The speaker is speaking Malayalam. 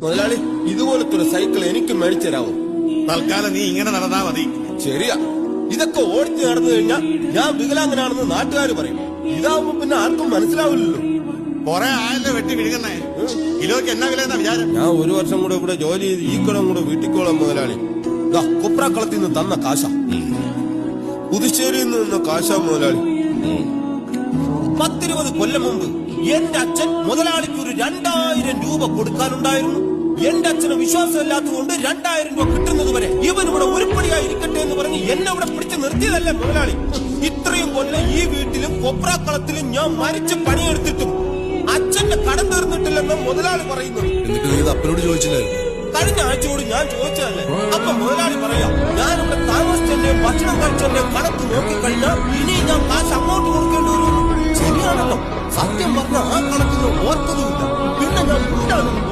മുതലാളി, ഇതുപോലത്തെ ഒരു സൈക്കിൾ എനിക്ക് മേടിച്ചു തരാമോ? തൽക്കാലം നീ ഇങ്ങനെ നടന്നാ മതി. ശരിയാ, ഇതൊക്കെ ഓടിച്ച് നടന്നു കഴിഞ്ഞാൽ ഞാൻ വികലാംഗനാണെന്ന് നാട്ടുകാർ പറയും. ഇതാവുമ്പോ പിന്നെ ആർക്കും മനസ്സിലാവില്ലല്ലോ. കൊറേ ആയല്ലേ വെട്ടി വിഴുകുന്നേ. കിലോയ്ക്ക് എന്നാ വിലയെന്നാ വിചാരം? ഞാൻ 1 വർഷം കൂടെ ഇവിടെ ജോലി ചെയ്ത് ഈ കുളം കൂടെ വീട്ടിക്കോളാം മുതലാളി. കുപ്രാക്കളത്തിൽ നിന്ന് തന്ന കാശ, പുതുശ്ശേരിയിൽ നിന്ന് കാശ മുതലാളി. 10-20 കൊല്ലം മുമ്പ് എന്റെ അച്ഛൻ മുതലാളിക്ക് ഒരു 2000 രൂപ കൊടുക്കാനുണ്ടായിരുന്നു. എന്റെ അച്ഛന് വിശ്വാസമില്ലാത്തതുകൊണ്ട് 2000 രൂപ കിട്ടുന്നത് വരെ ഇവൻ ഇവിടെ ഉരുപ്പടിയായി ഇരിക്കട്ടെ എന്ന് പറഞ്ഞ് എന്നെ ഇവിടെ പിടിച്ച് നിർത്തിയതല്ലേ മുതലാളി. ഇത്രയും കൊല്ലം ഈ വീട്ടിലും കൊപ്രാക്കളത്തിലും ഞാൻ മരിച്ച് പണിയെടുത്തിട്ടും അച്ഛന്റെ കടം തീർന്നിട്ടില്ലെന്ന് മുതലാളി പറയുന്നു. എന്നിട്ട് നീ അപ്പനോട് ചോദിച്ചില്ലേ? കഴിഞ്ഞ ആഴ്ചയോട് ഞാൻ ചോദിച്ചതല്ലേ. അപ്പൊ മുതലാളി പറയാം, ഞാനിവിടെ താമസിച്ചെന്റെയും ഭക്ഷണം കഴിച്ചെന്റെയും കണക്ക് നോക്കിക്കഴിഞ്ഞാൽ ഇനി ഞാൻ കാശ് അങ്ങോട്ട് കൊടുക്കേണ്ടി വരും. ശരിയാണല്ലോ, സത്യം പറഞ്ഞ ആ കണക്കിന് ഓർത്തതുമില്ല. പിന്നെ ഞാൻ ഉണ്ടാകുന്നു.